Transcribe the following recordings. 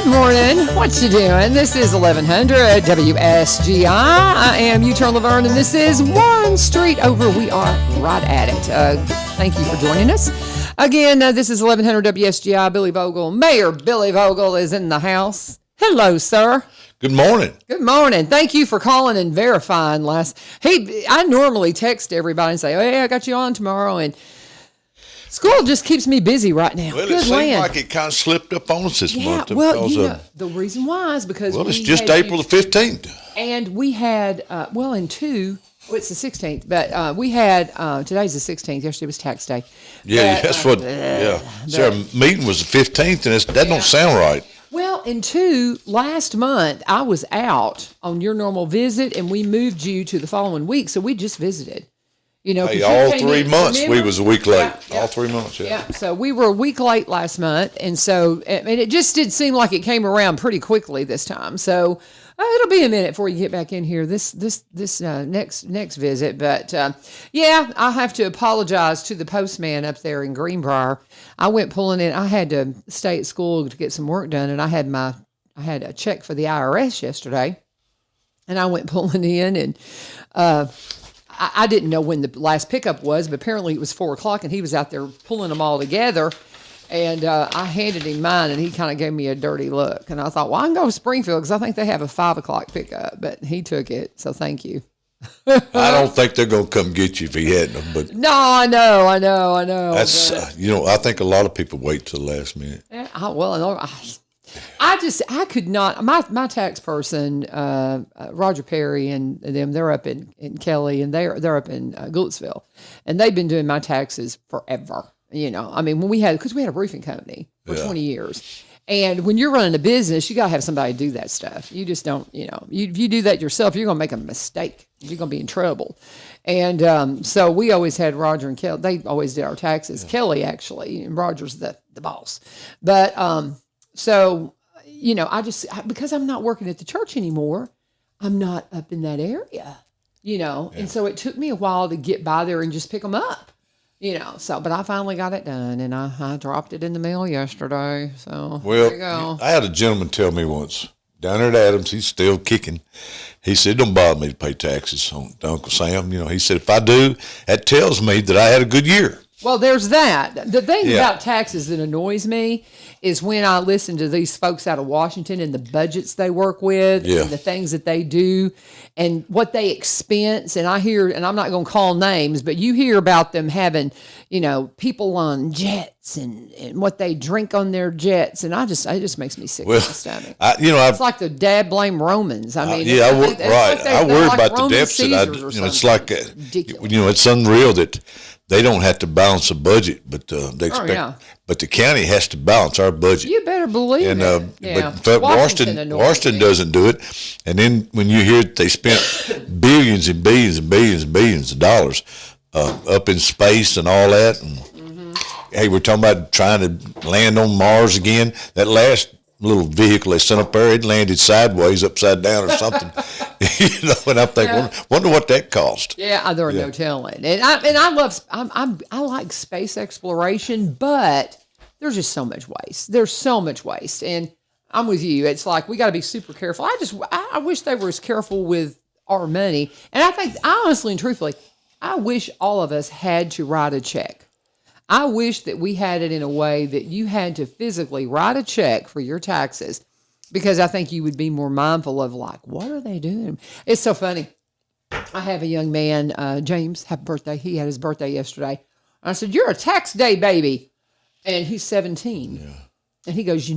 morning. What you doing? This is 1100 WSGI. I am U-Turn LaVern, and this is one street over. We are right at it. Thank you for joining us. Again, this is 1100 WSGI. Billy Vogle. Mayor Billy Vogle is in the house. Hello, sir. Good morning. Good morning. Thank you for calling and verifying last. Hey, I normally text everybody and say, oh, yeah, I got you on tomorrow, and school just keeps me busy right now. Well, it seems like it kind of slipped up on us this month. Well, the reason why is because it's just April the 15th. And we had, it's the 16th, but we had, today's the 16th, yesterday was tax day. Yeah, So our meeting was the 15th, and that don't sound right. Well, and two, last month I was out on your normal visit, and we moved you to the following week, so we just visited. You know, hey, all 3 months remember? we was a week late. Yeah. All 3 months, Yeah, so we were a week late last month, and so it just did seem like it came around pretty quickly this time. So it'll be a minute before you get back in here this next visit. But I have to apologize to the postman up there in Greenbrier. I went pulling in. I had to stay at school to get some work done, and I had a check for the IRS yesterday, and I went pulling in and. I didn't know when the last pickup was, but apparently it was 4:00, and he was out there pulling them all together. And I handed him mine, and he kind of gave me a dirty look. And I thought, well, I can go to Springfield because I think they have a 5:00 pickup. But he took it, so thank you. I don't think they're going to come get you if he hadn't them. But no, I know. That's I think a lot of people wait till the last minute. Yeah, I could not. My tax person, Roger Perry and them, they're up in Kelly, and they're up in Goulitsville, and they've been doing my taxes forever. When we had a roofing company for 20 years, and when you're running a business, you gotta have somebody do that stuff. You just don't, if you do that yourself, you're gonna make a mistake. You're gonna be in trouble. And so we always had Roger and Kelly. They always did our taxes. Yeah. Kelly actually, and Roger's the boss, but. So, because I'm not working at the church anymore, I'm not up in that area, and so it took me a while to get by there and just pick them up, but I finally got it done, and I dropped it in the mail yesterday. So there you go. I had a gentleman tell me once, down there at Adams, he's still kicking. He said, don't bother me to pay taxes on Uncle Sam. He said, if I do, that tells me that I had a good year. Well, there's that. The thing about taxes that annoys me is when I listen to these folks out of Washington and the budgets they work with and the things that they do and what they expense. And I hear, and I'm not going to call names, but you hear about them having, people on jets and what they drink on their jets. And it just makes me sick to my stomach. It's like the dad blame Romans. I worry about the deficit. It's like, it's unreal that they don't have to balance a budget, but they expect. But the county has to balance our budget. You better believe it. But Washington doesn't do it. And then when you hear that they spent billions and billions and billions and billions of dollars up in space and all that, and hey, we're talking about trying to land on Mars again. That last little vehicle they sent up there, it landed sideways, upside down or something. And I'm thinking, wonder what that cost. Yeah, there are no telling. And I like space exploration, but there's just so much waste. There's so much waste, and I'm with you. It's like we got to be super careful. I wish they were as careful with our money, and I think honestly and truthfully, I wish all of us had to write a check. I wish that we had it in a way that you had to physically write a check for your taxes, because I think you would be more mindful of what are they doing? It's so funny. I have a young man, James, happy birthday. He had his birthday yesterday. I said, you're a tax day baby. And he's 17. Yeah. And he goes,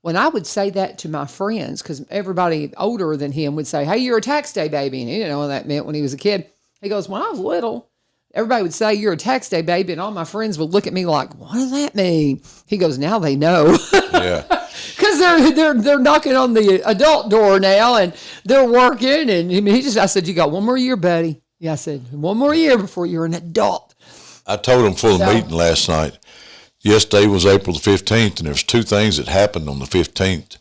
when I would say that to my friends, because everybody older than him would say, hey, you're a tax day baby. And he didn't know what that meant when he was a kid. He goes, when I was little, everybody would say, you're a tax day baby, and all my friends would look at me like, what does that mean? He goes, now they know. Yeah. Because they're knocking on the adult door now, and they're working, and I said, you got one more year, buddy. Yeah, I said, one more year before you're an adult. I told him for the meeting last night. Yesterday was April the 15th, and there's two things that happened on the 15th.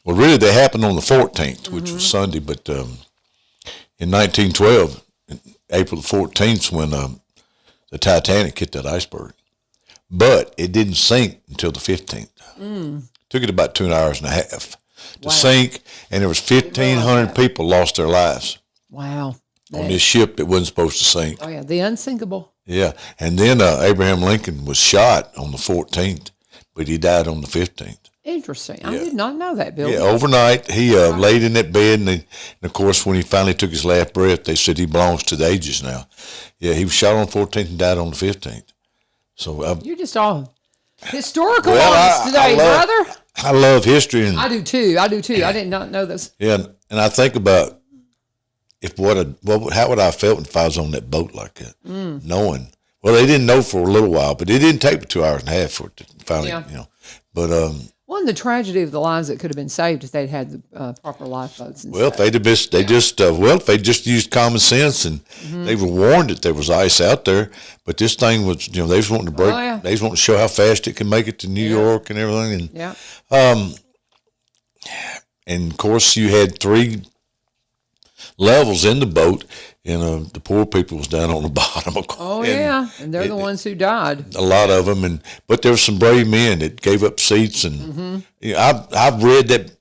Well, really, they happened on the 14th, which was Sunday, but in 1912, April the 14th, when the Titanic hit that iceberg. But it didn't sink until the 15th. Took it about 2 hours and a half to sink, and there was 1,500 people lost their lives. Wow. On this ship that wasn't supposed to sink. Oh, yeah, the unsinkable. Yeah, and then Abraham Lincoln was shot on the 14th, but he died on the 15th. Interesting. I did not know that, Bill. Yeah, overnight, he laid in that bed, and of course, when he finally took his last breath, they said he belongs to the ages now. Yeah, he was shot on the 14th and died on the 15th. So you're just all historical on us today, brother. I love history. And I do, too. I did not know this. Yeah, and I think about how would I have felt if I was on that boat like that, knowing. Well, they didn't know for a little while, but it didn't take but 2 hours and a half for it to finally, But well, and the tragedy of the lives that could have been saved if they'd had the proper lifeboats. And if they just used common sense and they were warned that there was ice out there, but this thing was, they was wanting to break. They was wanting to show how fast it can make it to New York and everything. And and of course you had 3 levels in the boat, and the poor people was down on the bottom. And they're the ones who died. A lot of them, but there were some brave men that gave up seats, and I've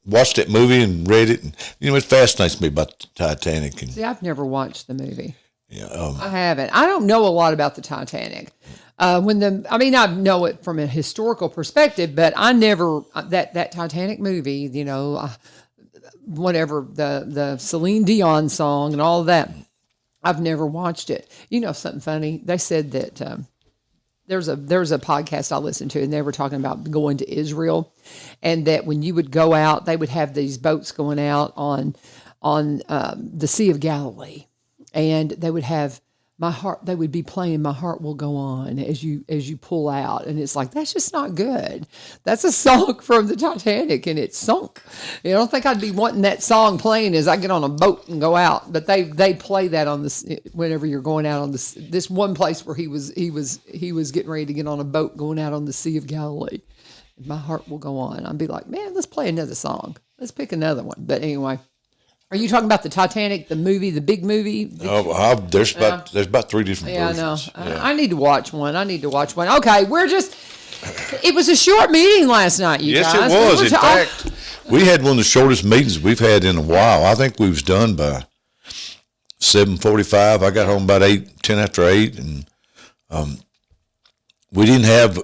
watched that movie and read it, and it fascinates me about the Titanic. And see, I've never watched the movie. Yeah, I haven't. I don't know a lot about the Titanic. I know it from a historical perspective, but I never that Titanic movie. Whatever the Celine Dion song and all of that. I've never watched it. Something funny? They said that there's a podcast I listened to, and they were talking about going to Israel, and that when you would go out, they would have these boats going out on the Sea of Galilee, and they would have they would be playing "My Heart Will Go On" as you pull out, and it's like, that's just not good. That's a song from the Titanic, and it sunk. I don't think I'd be wanting that song playing as I get on a boat and go out. But they play that on this whenever you're going out on this one place where he was getting ready to get on a boat going out on the Sea of Galilee. My heart will go on. I'd be like, man, let's play another song. Let's pick another one. But anyway. Are you talking about the Titanic, the movie, the big movie? There's about 3 different versions. I know. I need to watch one. Okay, it was a short meeting last night, you guys. Yes, it was. In fact, we had one of the shortest meetings we've had in a while. I think we was done by 7:45. I got home about 10 after 8, and we didn't have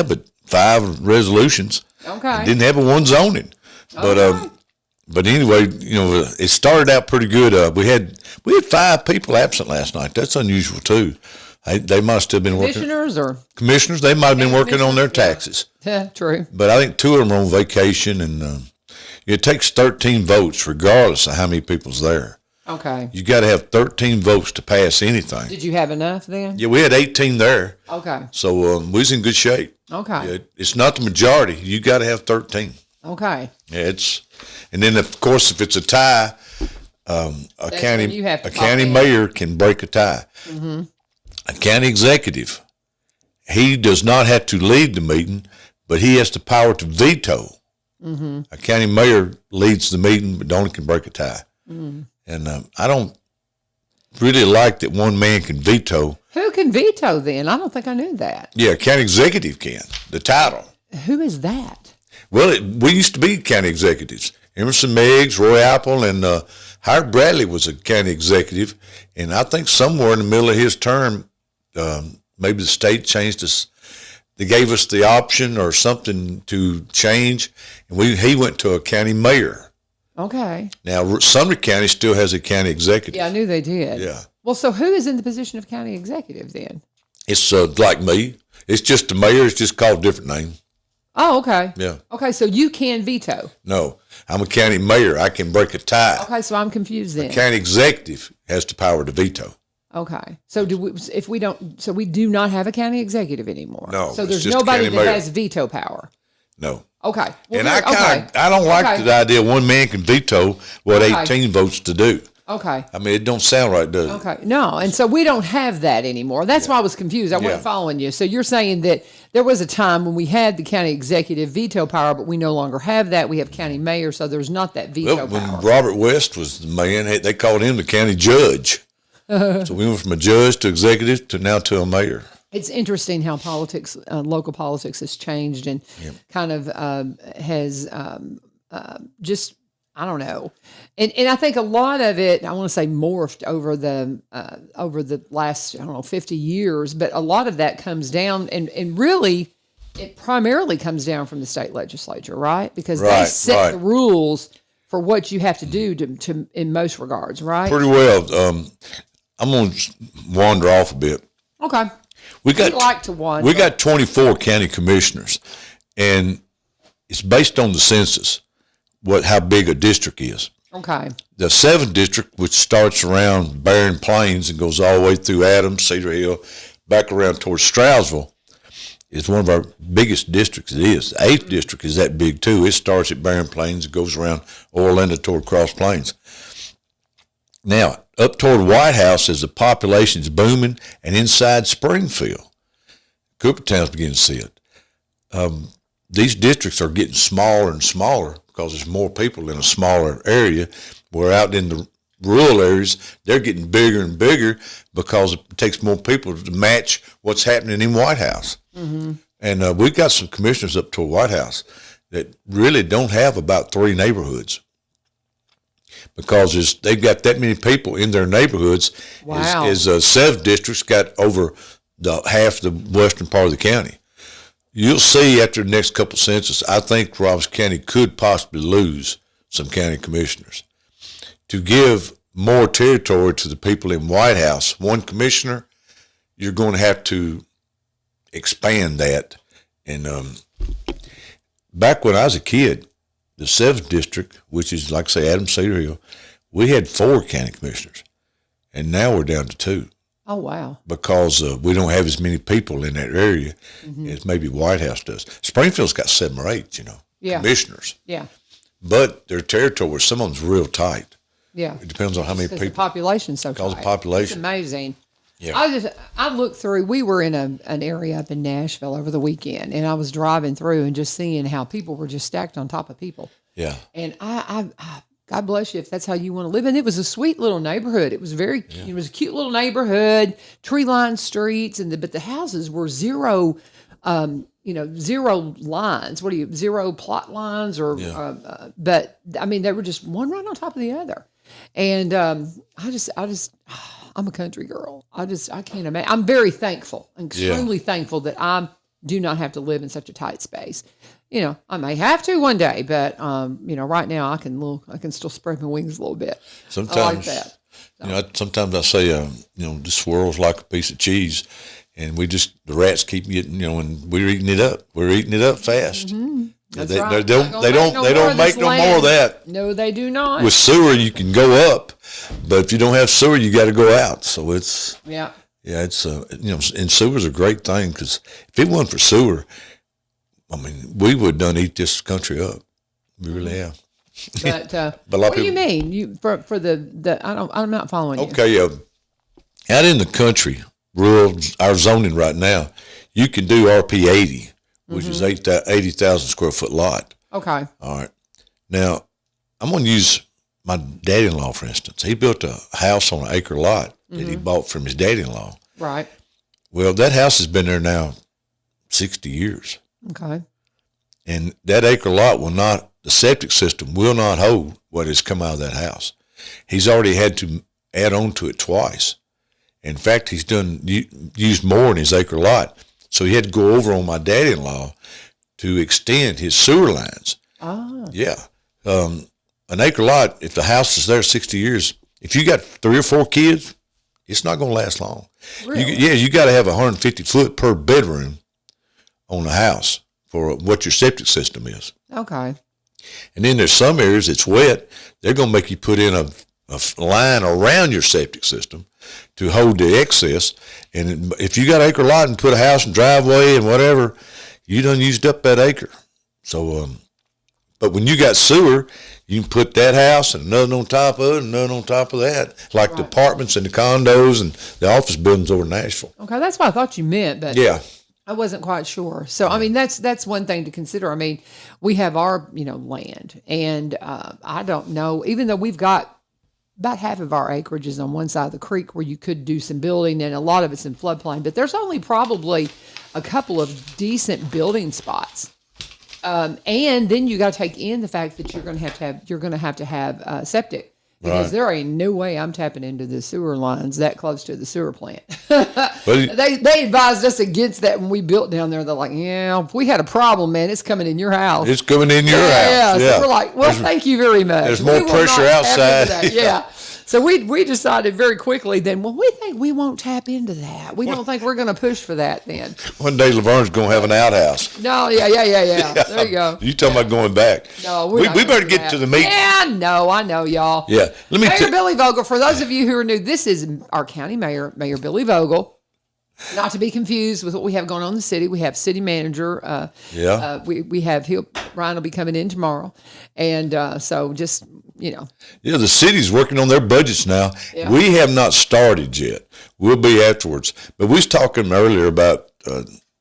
but 5 resolutions. Okay. Didn't have one zoning, but. But anyway, it started out pretty good. We had 5 people absent last night. That's unusual too. They must have been working. Commissioners. They might have been working on their taxes. Yeah, true. But I think 2 of them are on vacation, and it takes 13 votes regardless of how many people's there. Okay. You got to have 13 votes to pass anything. Did you have enough then? Yeah, we had 18 there. Okay. So we was in good shape. Okay. Yeah, it's not the majority. You got to have 13. Okay. Yeah, and then of course if it's a tie, a county mayor can break a tie. Mm-hmm. A county executive, he does not have to lead the meeting, but he has the power to veto. Mm-hmm. A county mayor leads the meeting, but only can break a tie. Mm-hmm. And I don't really like that one man can veto. Who can veto then? I don't think I knew that. Yeah, a county executive can. The title. Who is that? Well, we used to be county executives. Emerson Meigs, Roy Apple, and Howard Bradley was a county executive. And I think somewhere in the middle of his term, maybe the state changed us. They gave us the option or something to change, and he went to a county mayor. Okay. Now, Sumner County still has a county executive. Yeah, I knew they did. Yeah. Well, so who is in the position of county executive then? It's like me. It's just the mayor. It's just called a different name. Oh, okay. Yeah. Okay, so you can veto. No, I'm a county mayor. I can break a tie. Okay, so I'm confused then. The county executive has the power to veto. Okay, so we do not have a county executive anymore. No, so there's nobody that has veto power. No. Okay. Well, and I don't like the idea one man can veto what 18 votes to do. Okay. I mean, it don't sound right, does it? Okay. No, and so we don't have that anymore. That's why I was confused. I wasn't following you. So you're saying that there was a time when we had the county executive veto power, but we no longer have that. We have county mayor, so there's not that veto power. When Robert West was the man, they called him the county judge. So we went from a judge to executive to now to a mayor. It's interesting how politics, local politics, has changed and kind of has just, I don't know, and I think a lot of it, I want to say, morphed over the last, I don't know, 50 years, but a lot of that comes down and really it primarily comes down from the state legislature, right? Because they set the rules for what you have to do to in most regards, right? Pretty well. I'm going to wander off a bit. Okay. We like to wander. We got 24 county commissioners, and it's based on the census, how big a district is. Okay. The 7th district, which starts around Barren Plains and goes all the way through Adams, Cedar Hill, back around towards Stroudville, is one of our biggest districts. It is. The 8th district is that big too. It starts at Barren Plains and goes around Orlando toward Cross Plains. Now, up toward White House, as the population's booming, and inside Springfield, Coopertown's beginning to see it. These districts are getting smaller and smaller because there's more people in a smaller area. Where out in the rural areas, they're getting bigger and bigger because it takes more people to match what's happening in White House. Mm-hmm. And we've got some commissioners up toward White House that really don't have about 3 neighborhoods. Because they've got that many people in their neighborhoods. Wow. As 7th district's got over half the western part of the county. You'll see after the next couple of census, I think Robertson County could possibly lose some county commissioners. To give more territory to the people in White House, one commissioner, you're going to have to expand that. And back when I was a kid, the 7th district, which is, like I say, Adams, Cedar Hill, we had 4 county commissioners, and now we're down to 2. Oh, wow. Because we don't have as many people in that area as maybe White House does. Springfield's got 7 or 8, commissioners. Yeah. But their territory, some of them's real tight. Yeah. It depends on how many people. The population's so tight. Because of population. It's amazing. Yeah. I looked through, we were in an area up in Nashville over the weekend, and I was driving through and just seeing how people were just stacked on top of people. Yeah. And I God bless you if that's how you want to live. And it was a sweet little neighborhood. It was it was a cute little neighborhood, tree-lined streets, but the houses were zero lines. Zero plot lines but I mean, they were just one right on top of the other. And I'm a country girl. I can't imagine. I'm very thankful, extremely thankful that I do not have to live in such a tight space. I may have to one day, but right now I can still spread my wings a little bit. Sometimes, I like that. So. Sometimes I say, this world's like a piece of cheese, and the rats keep getting, and we're eating it up. We're eating it up fast. Mm-hmm. They don't make no more of that. No, they do not. With sewer, you can go up, but if you don't have sewer, you got to go out. So it's it's and sewer's a great thing because if it wasn't for sewer, I mean, we would done eat this country up. We really have. But what do you mean? You for the I'm not following you. Okay, out in the country, rural, our zoning right now, you can do RP 80, which is 80,000 square foot lot. Okay. All right. Now, I'm going to use my daddy-in-law, for instance. He built a house on an acre lot that he bought from his daddy-in-law. Right. Well, that house has been there now 60 years. Okay. And that acre lot the septic system will not hold what has come out of that house. He's already had to add on to it twice. In fact, he's used more in his acre lot. So he had to go over on my daddy-in-law to extend his sewer lines. Ah. Yeah. An acre lot, if the house is there 60 years, if you got 3 or 4 kids, it's not going to last long. Really? You got to have 150 foot per bedroom on the house for what your septic system is. Okay. And then there's some areas it's wet. They're going to make you put in a line around your septic system to hold the excess. And if you got an acre lot and put a house and driveway and whatever, you done used up that acre. So, but when you got sewer, you can put that house and another on top of it and another on top of that, like the apartments and the condos and the office buildings over in Nashville. Okay, that's what I thought you meant, but yeah, I wasn't quite sure. So, I mean, that's one thing to consider. I mean, we have our, land, and I don't know, even though we've got about half of our acreage is on one side of the creek where you could do some building, and a lot of it's in floodplain. But there's only probably a couple of decent building spots. And then you got to take in the fact that you're going to have to have septic. Because there ain't no way I'm tapping into the sewer lines that close to the sewer plant. They advised us against that when we built down there. They're like, yeah, if we had a problem, man, it's coming in your house. It's coming in your house. Yeah. So we're like, well, thank you very much. There's more pressure outside. Yeah. So we decided very quickly then, well, we think we won't tap into that. We don't think we're going to push for that then. One day LaVern's going to have an outhouse. No, yeah. There you go. You talking about going back. No, we better get to the meat. Yeah, I know, y'all. Yeah. Mayor Billy Vogle, for those of you who are new, this is our county mayor, Mayor Billy Vogle. Not to be confused with what we have going on in the city. We have city manager. We have Ryan will be coming in tomorrow. And so just, Yeah, the city's working on their budgets now. Yeah. We have not started yet. We'll be afterwards. But we was talking earlier about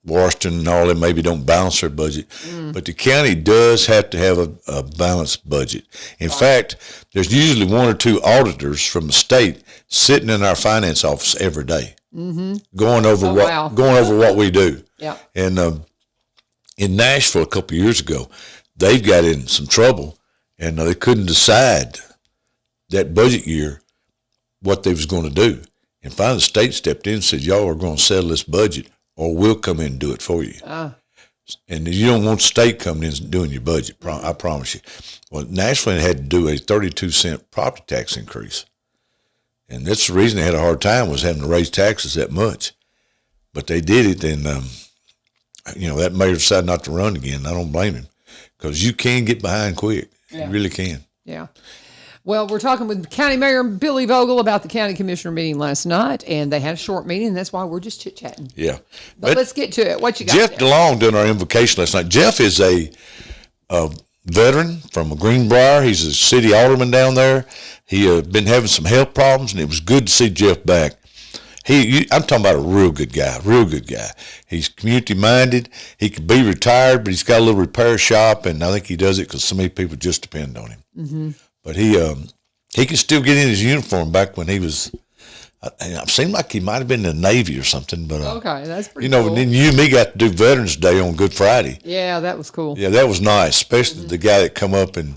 Washington and all that maybe don't balance their budget. But the county does have to have a balanced budget. In fact, there's usually one or two auditors from the state sitting in our finance office every day, going over what we do. Yeah. And in Nashville a couple of years ago, they've got in some trouble, and they couldn't decide that budget year what they was going to do. And finally the state stepped in and said, y'all are going to settle this budget, or we'll come in and do it for you. And you don't want the state coming in and doing your budget, I promise you. Well, Nashville had to do a 32-cent property tax increase. And that's the reason they had a hard time, was having to raise taxes that much. But they did it, and, that mayor decided not to run again. I don't blame him, because you can get behind quick. You really can. Yeah. Well, we're talking with County Mayor Billy Vogle about the county commissioner meeting last night, and they had a short meeting, and that's why we're just chit-chatting. Yeah. But let's get to it. What you got Jeff there? DeLong done our invocation last night. Jeff is a veteran from Greenbrier. He's a city alderman down there. He been having some health problems, and it was good to see Jeff back. I'm talking about a real good guy. He's community-minded. He could be retired, but he's got a little repair shop, and I think he does it because so many people just depend on him. Mm-hmm. But he can still get in his uniform back when he was, it seemed like he might have been in the Navy or something. But okay, that's pretty cool. And then you and me got to do Veterans Day on Good Friday. Yeah, that was cool. Yeah, that was nice, especially the guy that come up, and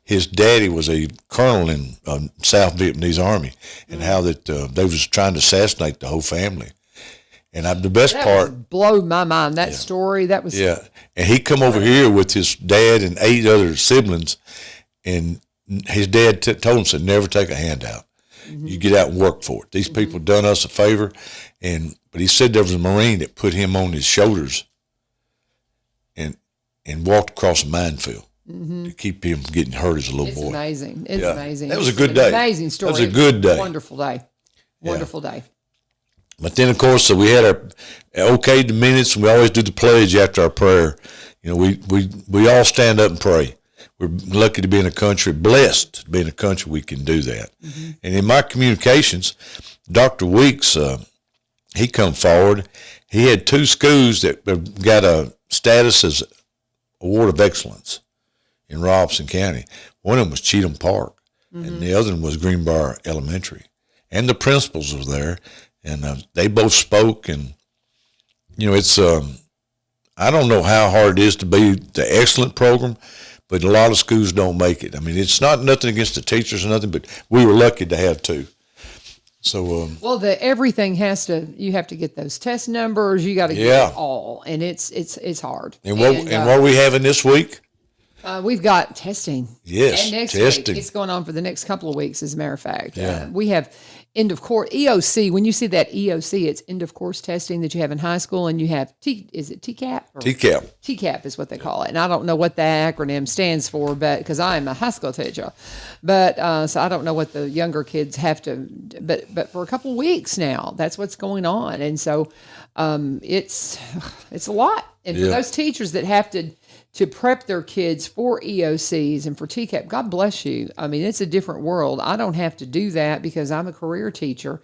his daddy was a colonel in South Vietnamese Army, and how that they was trying to assassinate the whole family. And the best part blew my mind. That story, that was and he come over here with his dad and 8 other siblings, and his dad told him, said, never take a handout. You get out and work for it. These people done us a favor, but he said there was a Marine that put him on his shoulders and walked across a minefield. To keep him from getting hurt as a little boy. It's amazing. It's amazing. That was a good day. Amazing story. That was a good day. Wonderful day. Wonderful day. But then, of course, so we had our okayed the minutes, and we always do the pledge after our prayer. We all stand up and pray. We're lucky to be in a country, blessed to be in a country we can do that. And in my communications, Dr. Weeks, he come forward. He had 2 schools that got a status as Award of Excellence in Robson County. One of them was Cheatham Park, and the other one was Greenbrier Elementary. And the principals were there, and they both spoke. And, it's, I don't know how hard it is to be the excellent program, but a lot of schools don't make it. I mean, it's not nothing against the teachers or nothing, but we were lucky to have 2. So, everything you have to get those test numbers. You got to get it all, and it's hard. And what are we having this week? We've got testing. Yes, and next testing. week. It's going on for the next couple of weeks, as a matter of fact. Yeah. We have end of course EOC. When you see that EOC, it's end of course testing that you have in high school, and you have is it TCAP? TCAP. TCAP is what they call it, and I don't know what the acronym stands for, but because I am a high school teacher, but so I don't know what the younger kids have to. But for a couple of weeks now, that's what's going on, and so it's a lot, and for those teachers that have to prep their kids for EOCs and for TCAP, God bless you. I mean, it's a different world. I don't have to do that because I'm a career teacher.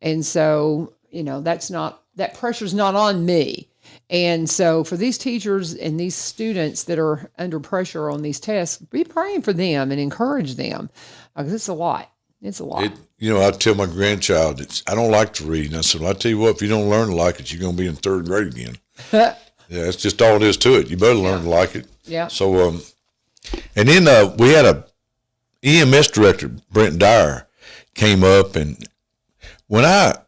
And so, that pressure's not on me. And so for these teachers and these students that are under pressure on these tests, be praying for them and encourage them, because it's a lot. It's a lot. I tell my grandchild, I don't like to read. And I said, well, I tell you what, if you don't learn to like it, you're going to be in third grade again. Yeah, it's just all it is to it. You better learn to like it. Yeah. So, and then we had a EMS director, Brent Dyer, came up, and when I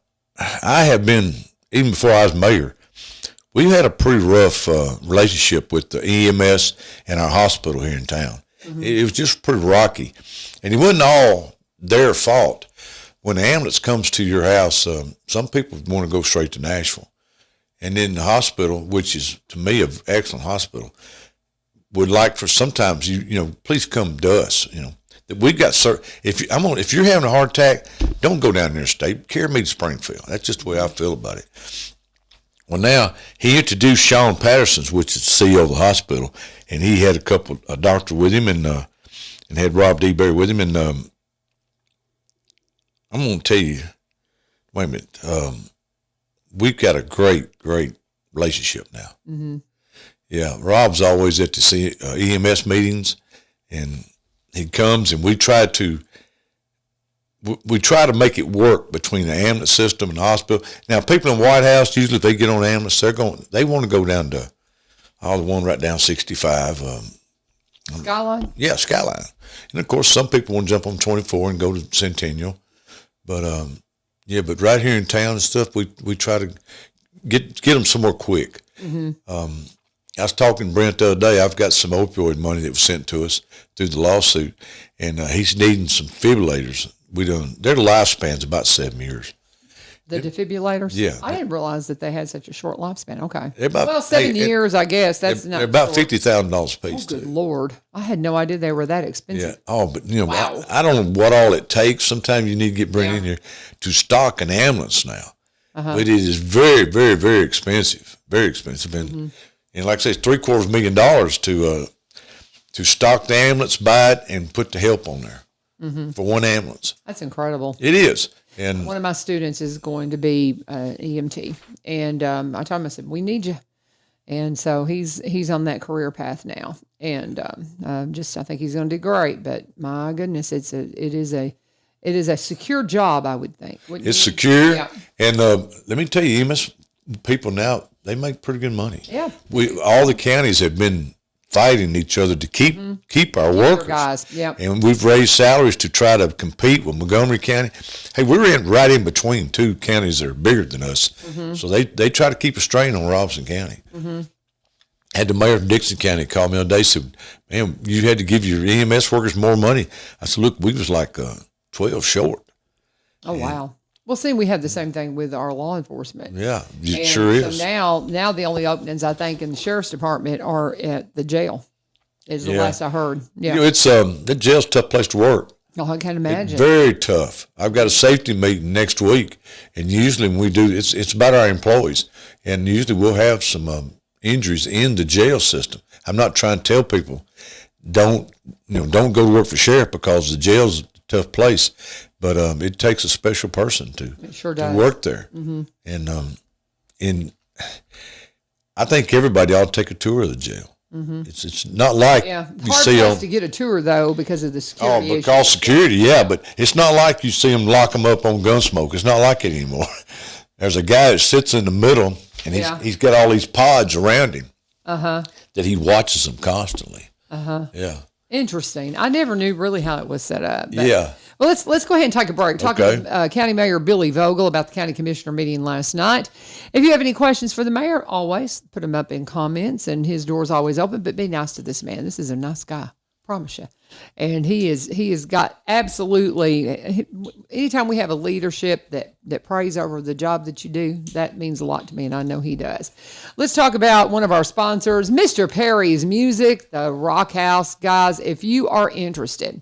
have been, even before I was mayor, we had a pretty rough relationship with the EMS and our hospital here in town. Mm-hmm. It was just pretty rocky, and it wasn't all their fault. When the ambulance comes to your house, some people want to go straight to Nashville. And then the hospital, which is, to me, an excellent hospital, would like for sometimes, please come to us, That we got, if you're having a heart attack, don't go down there state. Carry me to Springfield. That's just the way I feel about it. Well, now, he introduced Sean Patterson's, which is the CEO of the hospital, and he had a doctor with him, and had Rob D. Berry with him, and I'm going to tell you, wait a minute, we've got a great, great relationship now. Mm-hmm. Yeah, Rob's always at the EMS meetings, and he comes, and we try to make it work between the ambulance system and the hospital. Now, people in White House, usually if they get on the ambulance, they want to go down to the one right down 65. Skyline? Yeah, Skyline. And, of course, some people want to jump on 24 and go to Centennial. But, but right here in town and stuff, we try to get them somewhere quick. Mm-hmm. I was talking to Brent the other day. I've got some opioid money that was sent to us through the lawsuit, and he's needing some defibrillators. Their lifespan's about 7 years. The defibrillators? Yeah. I didn't realize that they had such a short lifespan. Okay. 7 years, I guess. That's not they're about short. $50,000 a piece. Oh, good Lord. I had no idea they were that expensive. Yeah. Oh, but, wow. I don't know what all it takes. Sometimes you need to bring in here to stock an ambulance now. Uh-huh. But it is very, very, very expensive. Very expensive. And, and like I say, it's $750,000 to stock the ambulance, buy it, and put the help on there for one ambulance. That's incredible. It is. And one of my students is going to be EMT, and I told him, I said, we need you. And so he's on that career path now, and I think he's going to do great. But my goodness, it is a secure job, I would think. It's secure, yeah. And let me tell you, EMS people now, they make pretty good money. Yeah, all the counties have been fighting each other to keep our workers. Guys. Yep. And we've raised salaries to try to compete with Montgomery County. Hey, we're right in between two counties that are bigger than us. Mm-hmm. So they try to keep a strain on Robinson County. Mm-hmm. Had the mayor of Dixon County call me one day and said, man, you had to give your EMS workers more money. I said, look, we was like 12 short. Oh, wow. Well, see, we have the same thing with our law enforcement. Yeah, it sure is. So now the only openings, I think, in the sheriff's department are at the jail, is the last I heard. Yeah. It's the jail's a tough place to work. Oh, I can't imagine. It's very tough. I've got a safety meeting next week, and usually when we do, it's about our employees, and usually we'll have some injuries in the jail system. I'm not trying to tell people don't go to work for sheriff because the jail's a tough place. But it takes a special person to work there. Mm-hmm. And I think everybody ought to take a tour of the jail. Mm-hmm. It's not like you see them to get a tour though because of the security. Oh, because security, but it's not like you see them lock them up on Gunsmoke. It's not like it anymore. There's a guy that sits in the middle, and he's got all these pods around him that he watches them constantly. Yeah. Interesting. I never knew really how it was set up. Yeah. Well, let's go ahead and take a break. Talk to County Mayor Billy Vogle about the County Commissioner meeting last night. If you have any questions for the mayor, always put them up in comments, and his door's always open. But be nice to this man. This is a nice guy, promise you. And he has got absolutely. Anytime we have a leadership that prays over the job that you do, that means a lot to me, and I know he does. Let's talk about one of our sponsors, Mr. Perry's Music, the Rock House. Guys, if you are interested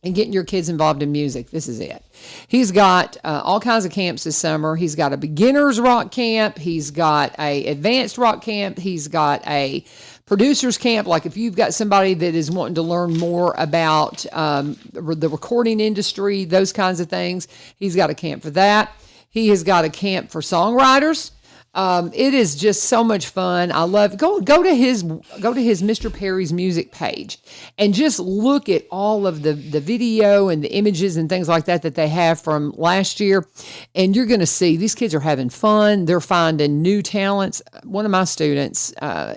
in getting your kids involved in music, this is it. He's got all kinds of camps this summer. He's got a beginner's rock camp. He's got a advanced rock camp. He's got a producer's camp. Like if you've got somebody that is wanting to learn more about the recording industry, those kinds of things, he's got a camp for that. He has got a camp for songwriters. It is just so much fun. I love go to his Mr. Perry's music page and just look at all of the video and the images and things like that they have from last year, and you're going to see these kids are having fun. They're finding new talents. One of my students,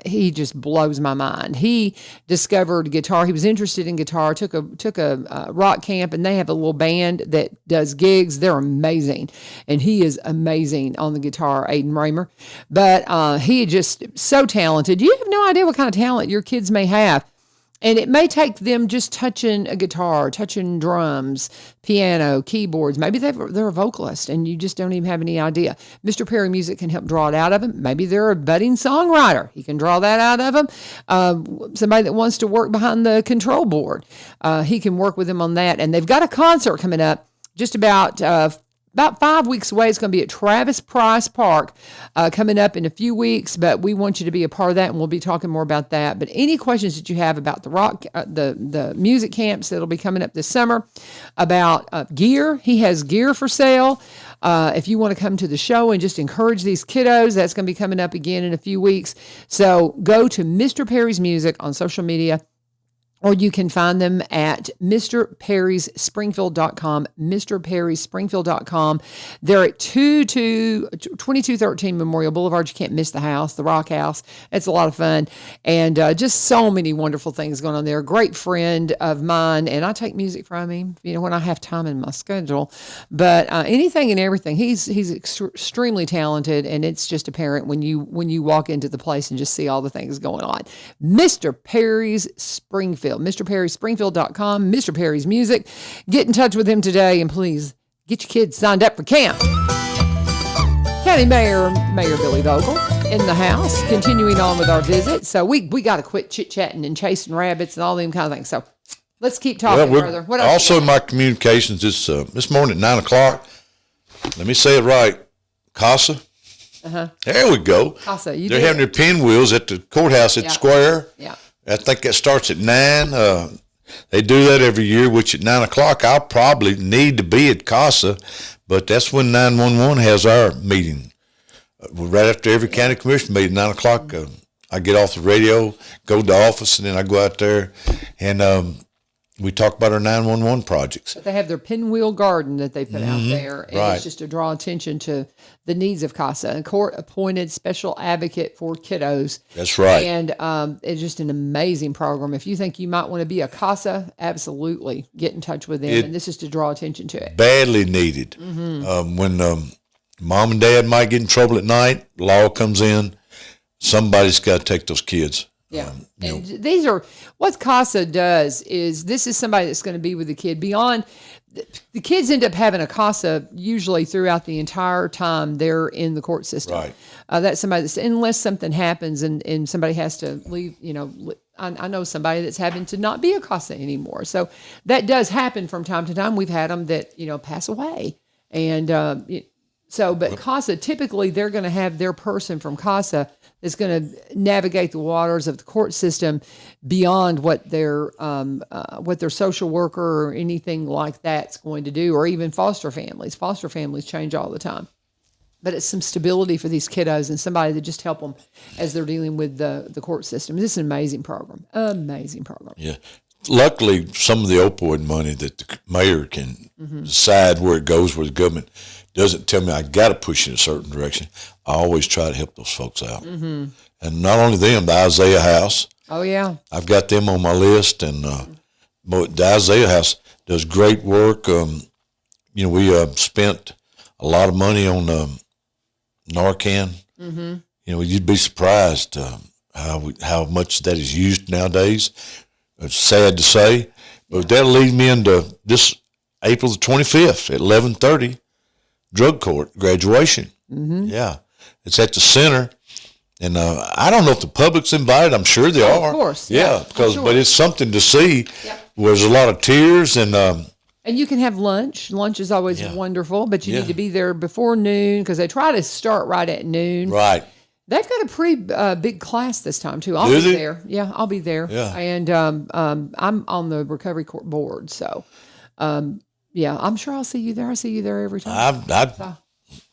he just blows my mind. He discovered guitar. He was interested in guitar. Took a rock camp, and they have a little band that does gigs. They're amazing, and he is amazing on the guitar, Aiden Raymer. But he is just so talented. You have no idea what kind of talent your kids may have. And it may take them just touching a guitar, touching drums, piano, keyboards. Maybe they're a vocalist and you just don't even have any idea. Mr. Perry Music can help draw it out of them. Maybe they're a budding songwriter. He can draw that out of them. Somebody that wants to work behind the control board, he can work with them on that. And they've got a concert coming up just about 5 weeks away. It's going to be at Travis Price Park coming up in a few weeks, but we want you to be a part of that, and we'll be talking more about that. But any questions that you have about the rock, the music camps that'll be coming up this summer, about gear, he has gear for sale. If you want to come to the show and just encourage these kiddos, that's going to be coming up again in a few weeks. So go to Mr. Perry's Music on social media, or you can find them at MrPerry'sSpringfield.com, MrPerry'sSpringfield.com. They're at 2213 Memorial Boulevard. You can't miss the house, the Rock House. It's a lot of fun. And just so many wonderful things going on there. Great friend of mine, and I take music from him, when I have time in my schedule. But anything and everything, he's extremely talented, and it's just apparent when you walk into the place and just see all the things going on. Mr. Perry's Springfield. MrPerry'sSpringfield.com, Mr. Perry's Music. Get in touch with him today, and please get your kids signed up for camp. County Mayor Billy Vogle in the house, continuing on with our visit. So we got to quit chit-chatting and chasing rabbits and all them kind of things. So let's keep talking, brother. What else? Also, my communications this morning at 9 o'clock, let me say it right, CASA. There we go. CASA, they're having their pinwheels at the courthouse at the square. Yeah. I think that starts at 9. They do that every year, which at 9 o'clock, I'll probably need to be at CASA, but that's when 911 has our meeting. Right after every county commission meeting, 9 o'clock, I get off the radio, go to the office, and then I go out there, and we talk about our 911 projects. But they have their pinwheel garden that they put out there, and it's just to draw attention to the needs of CASA, a court-appointed special advocate for kiddos. That's right. And it's just an amazing program. If you think you might want to be a CASA, absolutely get in touch with them, and this is to draw attention to it. Badly needed. When mom and dad might get in trouble at night, law comes in, somebody's got to take those kids. Yeah. And these are, what CASA does is, this is somebody that's going to be with the kid beyond, the kids end up having a CASA usually throughout the entire time they're in the court system. Right. That's somebody that's, unless something happens and somebody has to leave, I know somebody that's having to not be a CASA anymore. So that does happen from time to time. We've had them that, pass away. And but CASA, typically they're going to have their person from CASA that's going to navigate the waters of the court system beyond what their social worker or anything like that's going to do, or even foster families. Foster families change all the time. But it's some stability for these kiddos and somebody to just help them as they're dealing with the court system. This is an amazing program. Amazing program. Yeah. Luckily, some of the opioid money that the mayor can decide where it goes, where the government doesn't tell me I got to push in a certain direction. I always try to help those folks out. And not only them, the Isaiah House. Oh, yeah. I've got them on my list, and the Isaiah House does great work. We spent a lot of money on Narcan. You'd be surprised how much that is used nowadays. It's sad to say, but that'll lead me into this April the 25th at 11:30, drug court graduation. Yeah, it's at the center, and I don't know if the public's invited. I'm sure they are. Of course. Yeah, but it's something to see. Yep. There's a lot of tears and you can have lunch. Lunch is always wonderful, but you need to be there before noon because they try to start right at noon. Right. They've got a pretty big class this time, too. I'll be there. Yeah, I'll be there. Yeah. And I'm on the recovery court board. So, I'm sure I'll see you there. I see you there every time.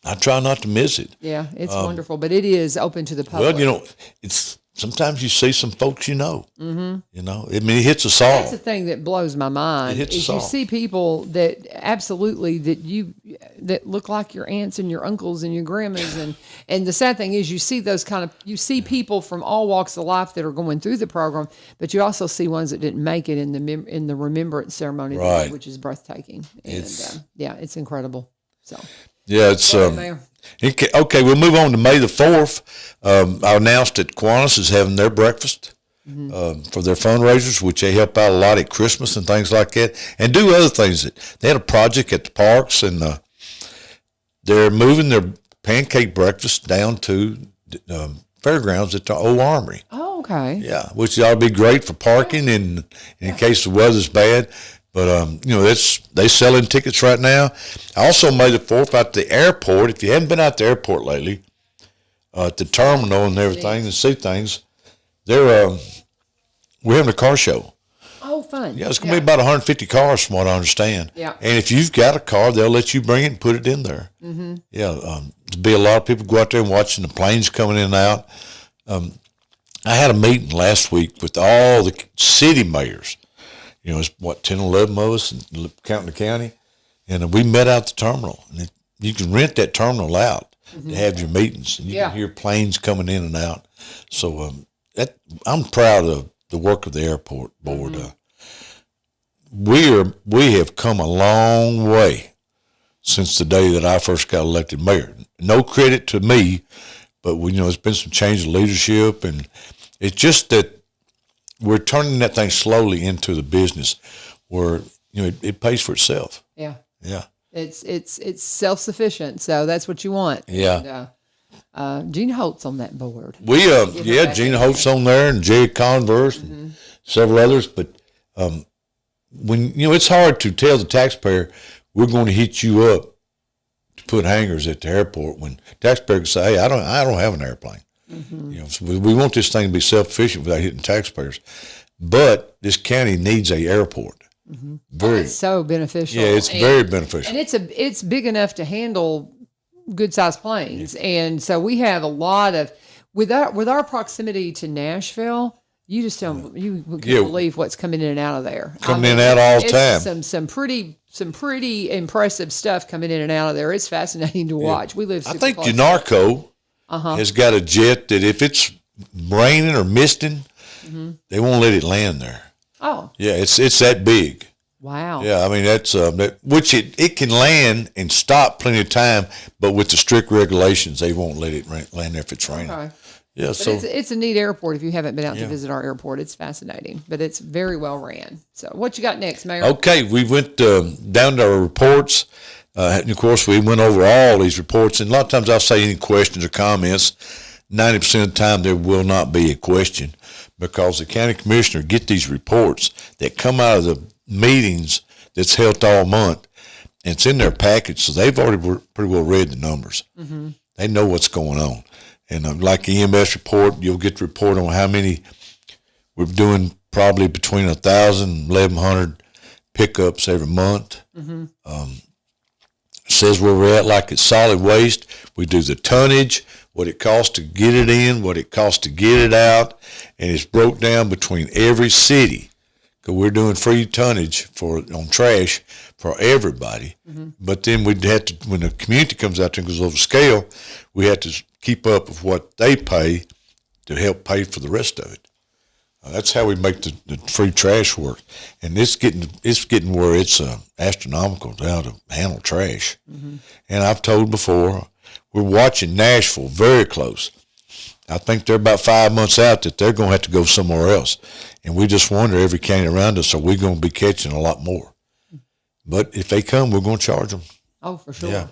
I try not to miss it. Yeah, it's wonderful, but it is open to the public. Well, it's sometimes you see some folks Mm-hmm. I mean, it hits us all. That's the thing that blows my mind. It hits us is you all. see people that absolutely that look like your aunts and your uncles and your grandmas, and the sad thing is you see people from all walks of life that are going through the program, but you also see ones that didn't make it in the remembrance ceremony, Right. which is breathtaking. And it's incredible. So. Yeah, it's Mayor. okay. We'll move on to May the 4th. I announced that Kiwanis is having their breakfast for their fundraisers, which they help out a lot at Christmas and things like that, and do other things. They had a project at the parks, and they're moving their pancake breakfast down to fairgrounds at the Old Armory. Oh, okay. Yeah, which ought to be great for parking and in case the weather's bad. But, they selling tickets right now. I also made the 4th out the airport. If you haven't been out the airport lately, at the terminal and everything and see things, we're having a car show. Oh, fun. Yeah, it's going to be about 150 cars from what I understand. Yeah. And if you've got a car, they'll let you bring it and put it in there. Mm-hmm. Yeah, there'll be a lot of people go out there and watching the planes coming in and out. I had a meeting last week with all the city mayors. It's 10, 11 of us, counting the county, and we met out the terminal. And you can rent that terminal out to have your meetings, and you can hear planes coming in and out. So I'm proud of the work of the airport board. We have come a long way since the day that I first got elected mayor. No credit to me, but it's been some change of leadership, and it's just that we're turning that thing slowly into the business where it pays for itself. Yeah. Yeah. It's self-sufficient, so that's what you want. Yeah. And, Gene Holt's on that board. Gina Holt's on there and Jerry Converse and several others. But when it's hard to tell the taxpayer we're going to hit you up to put hangars at the airport when taxpayer can say, hey, I don't have an airplane. Mm-hmm. So we want this thing to be self-sufficient without hitting taxpayers. But this county needs a airport. Mm-hmm. It's so beneficial. Yeah, it's very beneficial. And it's big enough to handle good-sized planes. Yeah. And so we have a lot of with our proximity to Nashville, you just don't you can't believe what's coming in and out of there. Coming in and out all the time. Some pretty impressive stuff coming in and out of there. It's fascinating to watch. We live. I think Unarco has got a jet that if it's raining or misting, they won't let it land there. Oh. Yeah, it's that big. Wow. Yeah, I mean that's which it can land and stop plenty of time, but with the strict regulations, they won't let it land there if it's raining. Okay. Yeah, but it's a neat airport. If you haven't been out to visit our airport, it's fascinating. But it's very well ran. So what you got next, Mayor? Okay, we went down to our reports. And of course, we went over all these reports. And a lot of times I'll say any questions or comments. 90% of the time there will not be a question because the county commissioner get these reports that come out of the meetings that's held all month. And it's in their package, so they've already pretty well read the numbers. Mm-hmm. They know what's going on. And like the EMS report, you'll get the report on how many we're doing, probably between 1,000 and 1,100 pickups every month. Mm-hmm. It says where we're at, like it's solid waste. We do the tonnage, what it costs to get it in, what it costs to get it out, and it's broke down between every city. Because we're doing free tonnage on trash for everybody. Mm-hmm. But then we'd have to, when the community comes out there and goes over scale, we have to keep up with what they pay to help pay for the rest of it. That's how we make the free trash work. And it's getting where it's astronomical now to handle trash. Mm-hmm. And I've told before, we're watching Nashville very close. I think they're about 5 months out that they're going to have to go somewhere else. And we just wonder, every county around us, are we going to be catching a lot more? But if they come, we're going to charge them. Oh, for sure. Yeah.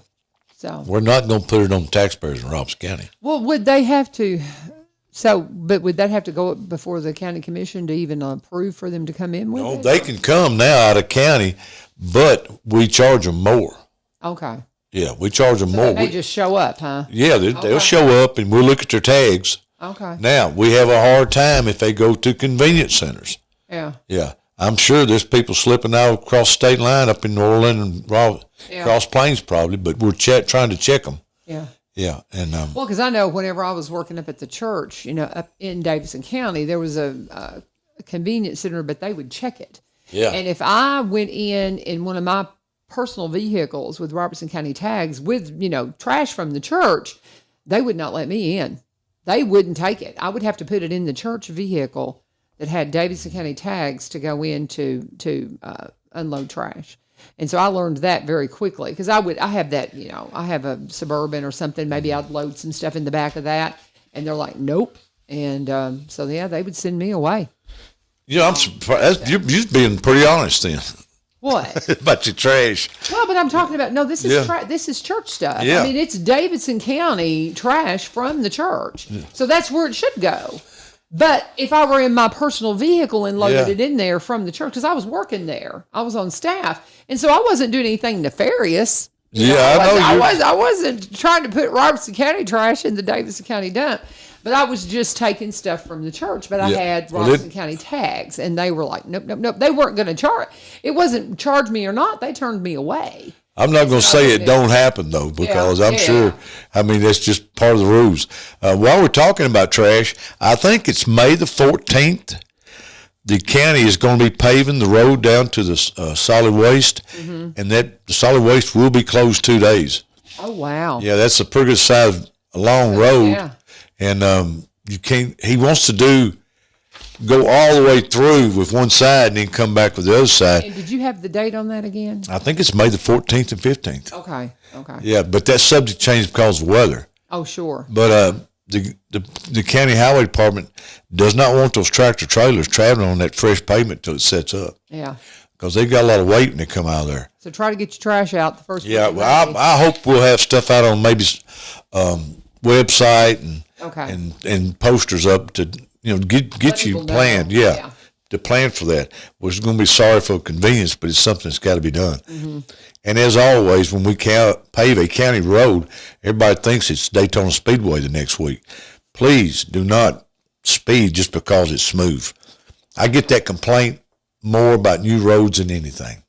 So we're not going to put it on the taxpayers in Robinson County. Well, would they have to? But would that have to go up before the county commission to even approve for them to come in with it? No, they can come now out of county, but we charge them more. Okay. Yeah, we charge them more. They just show up, huh? Yeah, they'll show up and we'll look at their tags. Okay. Now, we have a hard time if they go to convenience centers. Yeah. Yeah. I'm sure there's people slipping out across state line up in New Orleans and Cross Plains probably, but we're trying to check them. Yeah. Yeah. And well, because I know whenever I was working up at the church, up in Davidson County, there was a convenience center, but they would check it. Yeah. And if I went in one of my personal vehicles with Robertson County tags with, trash from the church, they would not let me in. They wouldn't take it. I would have to put it in the church vehicle that had Davidson County tags to go in to unload trash. And so I learned that very quickly because I have that, I have a Suburban or something. Maybe I'd load some stuff in the back of that. And they're like, nope. And so, yeah, they would send me away. I'm surprised. You're being pretty honest then. What? About your trash. Well, but I'm talking about, no, this is this is church stuff. Yeah. I mean, it's Davidson County trash from the church. Yeah. So that's where it should go. But if I were in my personal vehicle and loaded it in there from the church, because I was working there, I was on staff, and so I wasn't doing anything nefarious. I wasn't trying to put Robertson County trash in the Davidson County dump, but I was just taking stuff from the church. But I had Robertson County tags, and they were like, nope. They weren't going to charge. It wasn't charge me or not. They turned me away. I'm not going to say it don't happen, though, because I'm sure, that's just part of the rules. While we're talking about trash, I think it's May the 14th. The county is going to be paving the road down to the solid waste, and the solid waste will be closed 2 days. Oh, wow. Yeah, that's a pretty good size, long road. Yeah. And he wants to go all the way through with one side and then come back with the other side. And did you have the date on that again? I think it's May the 14th and 15th. Okay. Yeah, but that subject changed because of weather. Oh, sure. But the county highway department does not want those tractor trailers traveling on that fresh pavement till it sets up. Yeah. Because they've got a lot of weight when they come out of there. So try to get your trash out the first. Yeah, well, I hope we'll have stuff out on maybe website and posters up to get you planned. Yeah, to plan for that. We're going to be sorry for convenience, but it's something that's got to be done. Mm-hmm. And as always, when we pave a county road, everybody thinks it's Daytona Speedway the next week. Please do not speed just because it's smooth. I get that complaint more about new roads than anything.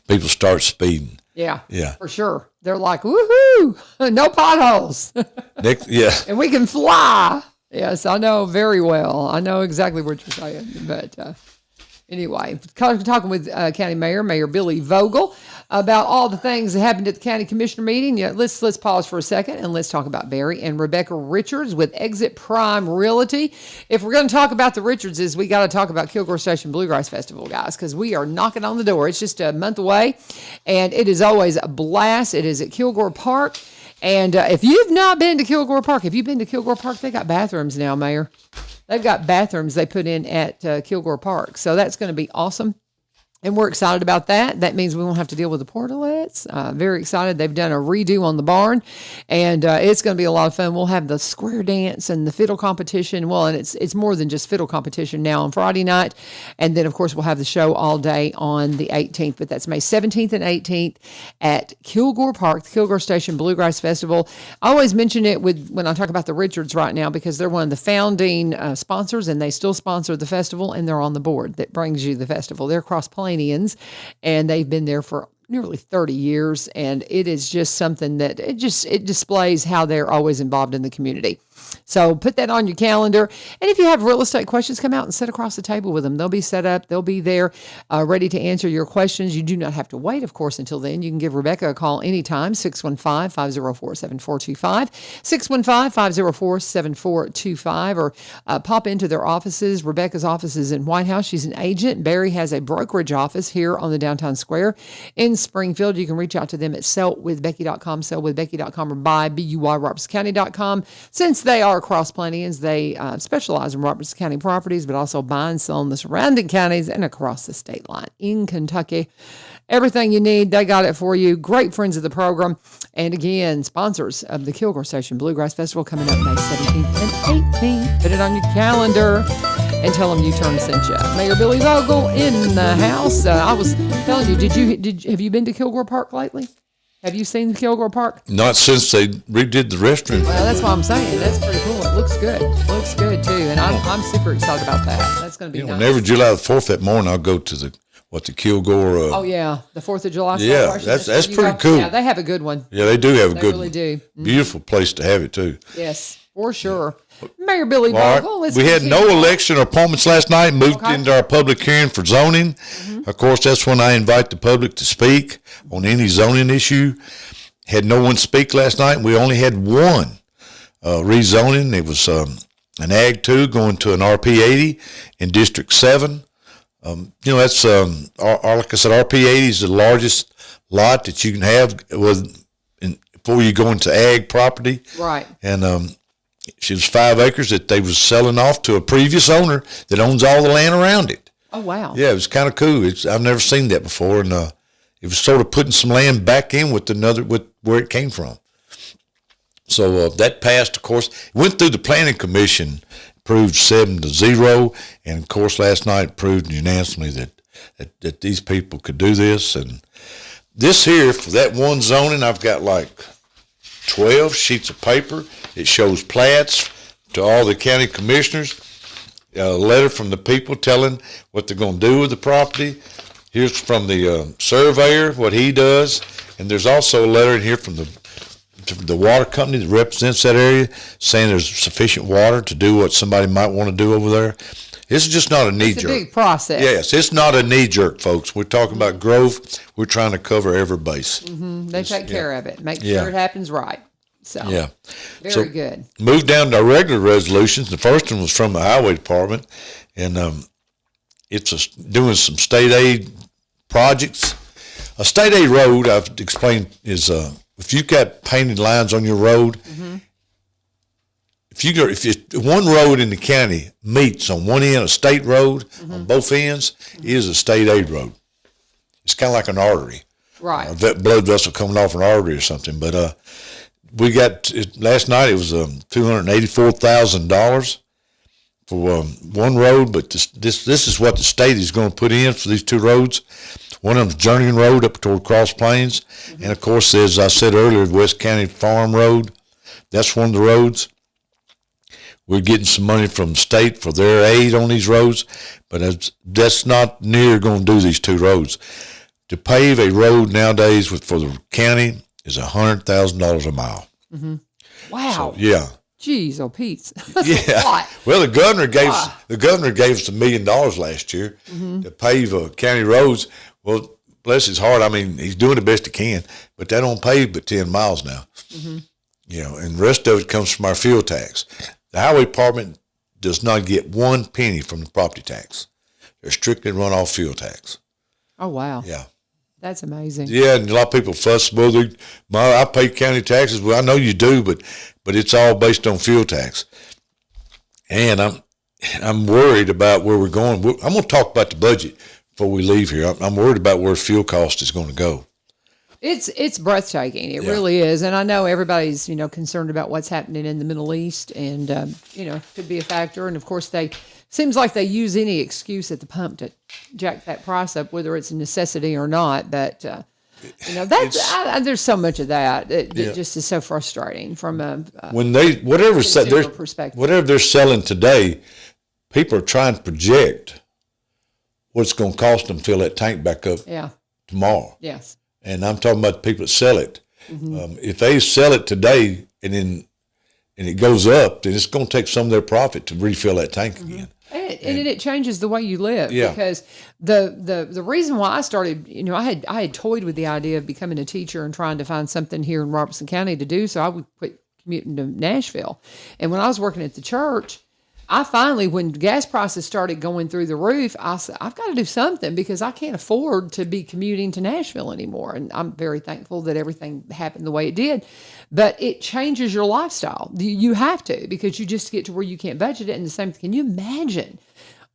People start speeding. Yeah, yeah, for sure. They're like, woohoo, no potholes. And we can fly. Yes, I know very well. I know exactly what you're saying. But anyway, talking with County Mayor Billy Vogle, about all the things that happened at the county commissioner meeting. Yeah, let's pause for a second and let's talk about Barry and Rebecca Richards with Exit Prime Realty. If we're going to talk about the Richardses, we got to talk about Kilgore Station Bluegrass Festival, guys, because we are knocking on the door. It's just a month away, and it is always a blast. It is at Kilgore Park. And if you've not been to Kilgore Park, have you been to Kilgore Park? They got bathrooms now, Mayor. They've got bathrooms they put in at Kilgore Park. So that's going to be awesome. And we're excited about that. That means we won't have to deal with the portalets. Very excited. They've done a redo on the barn, and it's going to be a lot of fun. We'll have the square dance and the fiddle competition. Well, and it's more than just fiddle competition now on Friday night. And then, of course, we'll have the show all day on the 18th. But that's May 17th and 18th at Kilgore Park, the Kilgore Station Bluegrass Festival. I always mention it when I talk about the Richards right now because they're one of the founding sponsors, and they still sponsor the festival, and they're on the board that brings you the festival. They're cross-Plains, and they've been there for nearly 30 years, and it is just something that it displays how they're always involved in the community. So put that on your calendar. And if you have real estate questions, come out and sit across the table with them. They'll be set up. They'll be there ready to answer your questions. You do not have to wait, of course, until then. You can give Rebecca a call anytime, 615-504-7425, 615-504-7425, or pop into their offices. Rebecca's office is in White House. She's an agent. Barry has a brokerage office here on the downtown square in Springfield. You can reach out to them at sellwithbecky.com, sellwithbecky.com, or buy.robertscounty.com. Since they are cross-Plainians, they specialize in Robertson County properties, but also buy and sell in the surrounding counties and across the state line in Kentucky. Everything you need, they got it for you. Great friends of the program. And again, sponsors of the Kilgore Station Bluegrass Festival coming up May 17th and 18th. Put it on your calendar and tell them U-Turn sent you. Mayor Billy Vogle in the house. I was telling you, have you been to Kilgore Park lately? Have you seen the Kilgore Park? Not since they redid the restroom. Well, that's what I'm saying. That's pretty cool. It looks good. Looks good too, and I'm super excited about that. That's going to be nice. Whenever July the 4th that morning, I'll go to the Kilgore. Oh yeah, the 4th of July. Yeah, that's pretty cool. Yeah, they have a good one. Yeah, they do have a They good really one. do. Mm-hmm. Beautiful place to have it too. Yes, for sure. Mayor Billy All Vogle. right. We had no election or appointments last night. Moved into our public hearing for zoning. Of course, that's when I invite the public to speak on any zoning issue. Had no one speak last night. We only had one rezoning. It was an Ag 2 going to an RP 80 in District 7. That's like I said, RP 80 is the largest lot that you can have before you go into ag property. Right. And she was 5 acres that they was selling off to a previous owner that owns all the land around it. Oh wow. Yeah, it was kind of cool. I've never seen that before, and it was sort of putting some land back in with where it came from. So that passed, of course. It went through the planning commission, approved 7-0, and of course last night approved unanimously that these people could do this. And this here, for that one zoning, I've got like 12 sheets of paper. It shows plats to all the county commissioners, a letter from the people telling what they're going to do with the property. Here's from the surveyor, what he does, and there's also a letter in here from the water company that represents that area, saying there's sufficient water to do what somebody might want to do over there. This is just not a knee-jerk. It's a big process. Yes, it's not a knee-jerk, folks. We're talking about growth. We're trying to cover every base. Mm-hmm. They take care of it, make sure it happens right. So, very good. Moved down to our regular resolutions. The first one was from the highway department, and it's doing some state aid projects. A state aid road, I've explained, is if you've got painted lines on your road, if one road in the county meets on one end, a state road on both ends, is a state aid road. It's kind of like an artery. Right. A blood vessel coming off an artery or something. But we got last night. It was $284,000 for one road. But this is what the state is going to put in for these two roads. One of them's Journeyman Road up toward Cross Plains, and of course, as I said earlier, West County Farm Road. That's one of the roads. We're getting some money from the state for their aid on these roads, but that's not near going to do these two roads. To pave a road nowadays for the county is $100,000 a mile. Mm-hmm. Wow. So, yeah. Jeez, oh Pete. That's a lot. Well, the governor gave us $1 million last year to pave county roads. Well, bless his heart. I mean, he's doing the best he can, but that don't pave but 10 miles now. And the rest of it comes from our fuel tax. The highway department does not get 1 penny from the property tax. They're strictly run off fuel tax. Oh, wow. Yeah. That's amazing. Yeah, and a lot of people fuss, well, I pay county taxes. Well, I know you do, but it's all based on fuel tax. And I'm worried about where we're going. I'm going to talk about the budget before we leave here. I'm worried about where fuel cost is going to go. It's breathtaking. It really is. And I know everybody's, concerned about what's happening in the Middle East and, could be a factor. And of course seems like they use any excuse at the pump to jack that price up, whether it's a necessity or not. But, there's so much of that. It just is so frustrating from a whatever perspective. Whatever they're selling today, people are trying to project what it's going to cost them to fill that tank back up tomorrow. Yes. And I'm talking about the people that sell it. If they sell it today and it goes up, then it's going to take some of their profit to refill that tank again. And it changes the way you live because the reason why I started, I had toyed with the idea of becoming a teacher and trying to find something here in Robertson County to do. So I would quit commuting to Nashville. And when I was working at the church, I finally, when gas prices started going through the roof, I said, I've got to do something because I can't afford to be commuting to Nashville anymore. And I'm very thankful that everything happened the way it did. But it changes your lifestyle. You have to, because you just get to where you can't budget it. And the same, can you imagine?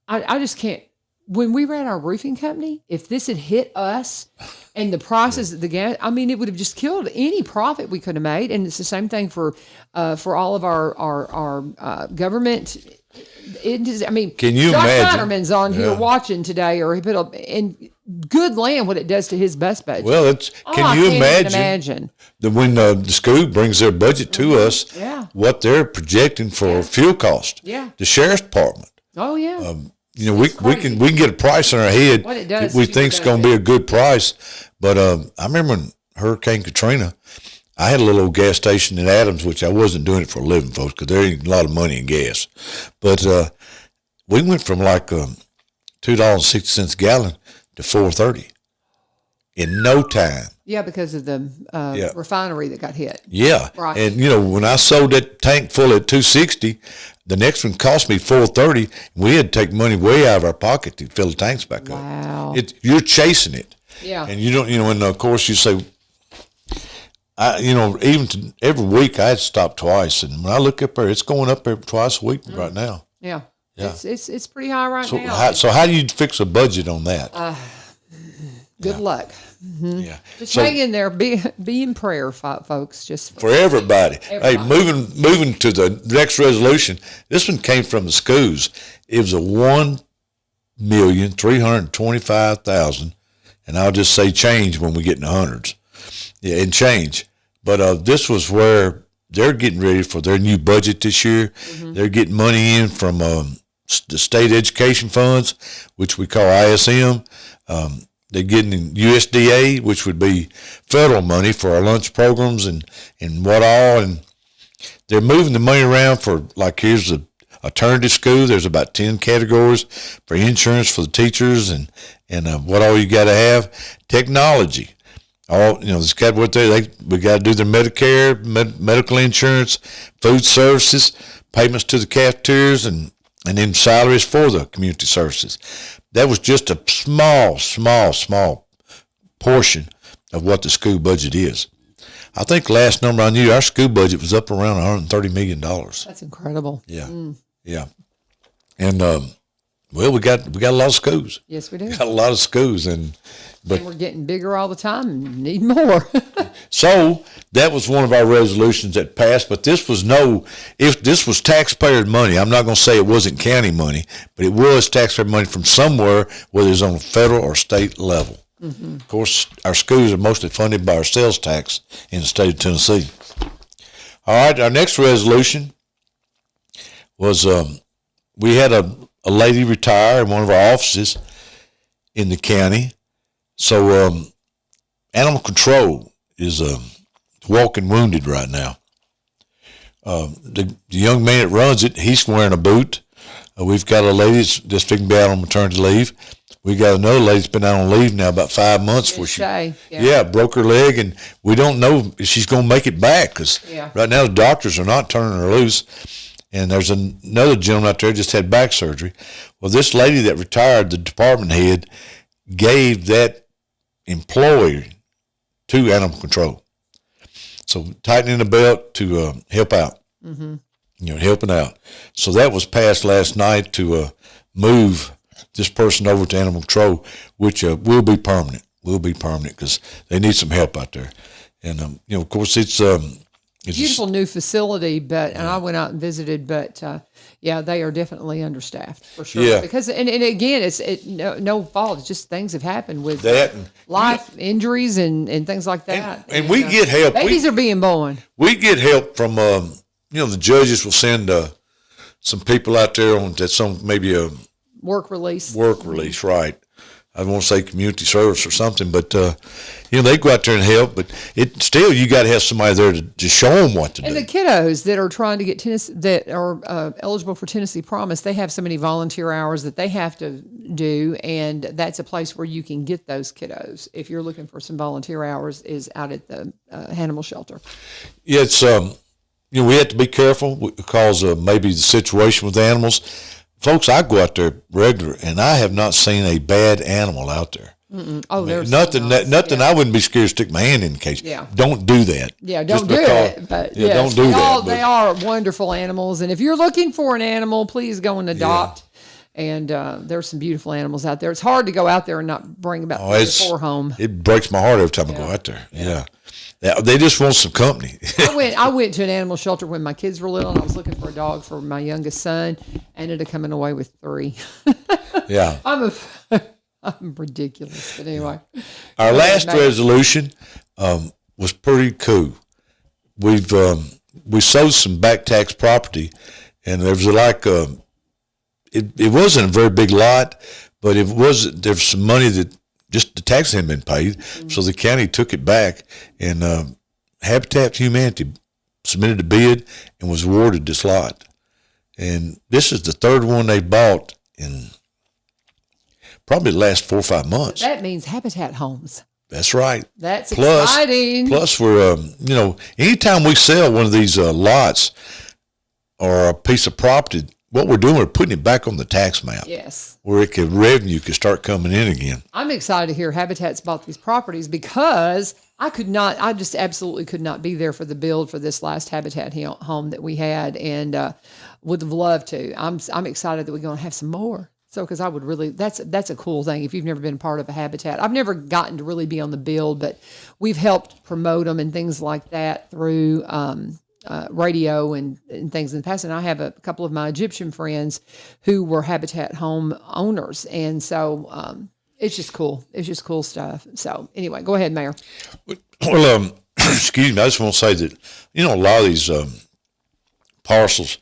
I just can't. When we ran our roofing company, if this had hit us and the prices of the gas, it would have just killed any profit we could have made. And it's the same thing for all of our government. It is, can you Josh imagine? Feinerman's on here watching today, or he put up, and good land what it does to his bus budget. Well, can you imagine imagine that when the school brings their budget to us, what they're projecting for fuel cost? Yeah. The sheriff's department. Oh yeah. We can get a price in our head what it does that we think's going to be a good price. But I remember when Hurricane Katrina, I had a little old gas station in Adams, which I wasn't doing it for a living, folks, because there ain't a lot of money in gas. But we went from like $2.60 a gallon to $4.30 in no time. Yeah, because of the refinery that got hit. Yeah, right. And when I sold that tank full at $2.60, the next one cost me $4.30. We had to take money way out of our pocket to fill the tanks back up. Wow. You're chasing it. Yeah. And you don't, and of course you say, every week I had to stop twice, and when I look up there, it's going up every twice a week right now. Yeah. Yeah. It's pretty high right now. So how do you fix a budget on that? Good luck. Mm-hmm. Yeah. Just hang in there. Be in prayer, folks. Just for everybody. Hey, moving to the next resolution. This one came from the schools. It was a $1,325,000, and I'll just say change when we get in the hundreds. Yeah, and change. But this was where they're getting ready for their new budget this year. Mm-hmm. They're getting money in from the state education funds, which we call ISM. They're getting USDA, which would be federal money for our lunch programs and what all. And they're moving the money around for, like, here's the alternative school. There's about 10 categories for insurance for the teachers and what all you got to have. Technology. All, it's got what we got to do their Medicare, medical insurance, food services, payments to the cafeterias, and then salaries for the community services. That was just a small portion of what the school budget is. I think last number I knew, our school budget was up around $130 million. That's incredible. Yeah, yeah. And we got a lot of schools. Yes, we do. Got a lot of schools, but we're getting bigger all the time and need more. So that was one of our resolutions that passed, but this was taxpayer money. I'm not going to say it wasn't county money, but it was taxpayer money from somewhere, whether it's on a federal or state level. Mm-hmm. Of course, our schools are mostly funded by our sales tax in the state of Tennessee. All right, our next resolution was we had a lady retire in one of our offices in the county. So animal control is walking wounded right now. The young man that runs it, he's wearing a boot. We've got a lady that's fixing to be out on maternity leave. We got another lady that's been out on leave now about 5 months. Where she broke her leg, and we don't know if she's going to make it back because right now the doctors are not turning her loose. And there's another gentleman out there just had back surgery. Well, this lady that retired, the department head, gave that employee to animal control. So tightening the belt to help out, helping out. So that was passed last night to move this person over to animal control, which will be permanent. Will be permanent because they need some help out there. And of course, it's beautiful new facility, and I went out and visited, but they are definitely understaffed for sure. Yeah. Because and again, it's no fault. It's just things have happened with that life injuries and things like that. And we get help. Babies are being born. We get help from the judges will send some people out there on that's on maybe a work release. Right. I won't say community service or something, but they go out there and help. But you got to have somebody there to show them what to do. And the kiddos that are trying to get that are eligible for Tennessee Promise, they have so many volunteer hours that they have to do, and that's a place where you can get those kiddos. If you're looking for some volunteer hours, is out at the animal shelter. Yeah, it's we have to be careful because maybe the situation with animals. Folks, I go out there regular, and I have not seen a bad animal out there. Mm-mm. Oh, there's nothing. Nothing. I wouldn't be scared to stick my hand in the cage. Yeah. Don't do that. Yeah, don't do it. But yes, don't do that. They are wonderful animals, and if you're looking for an animal, please go and adopt. Yeah. And there's some beautiful animals out there. It's hard to go out there and not bring about 3 or 4 home. It breaks my heart every time I go out there. Yeah. They just want some company. I went to an animal shelter when my kids were little, and I was looking for a dog for my youngest son. I ended up coming away with 3. Yeah. I'm I'm ridiculous, but anyway. Our last resolution was pretty cool. We sold some back tax property, and there was it wasn't a very big lot, but there was some money that just the tax hadn't been paid, so the county took it back, and Habitat for Humanity submitted a bid and was awarded this lot. And this is the third one they bought in probably the last 4 or 5 months. That means Habitat Homes. That's right. That's exciting. Plus, we're, anytime we sell one of these lots or a piece of property, what we're doing, we're putting it back on the tax map. Yes. Where revenue can start coming in again. I'm excited to hear Habitat's bought these properties because I just absolutely could not be there for the build for this last Habitat home that we had, and would have loved to. I'm excited that we're going to have some more. So, because I would really, that's a cool thing. If you've never been part of a Habitat, I've never gotten to really be on the build, but we've helped promote them and things like that through radio and things in the past. And I have a couple of my Egyptian friends who were Habitat home owners, and so it's just cool. It's just cool stuff. So, anyway, go ahead, Mayor. Well, excuse me. I just want to say that a lot of these parcels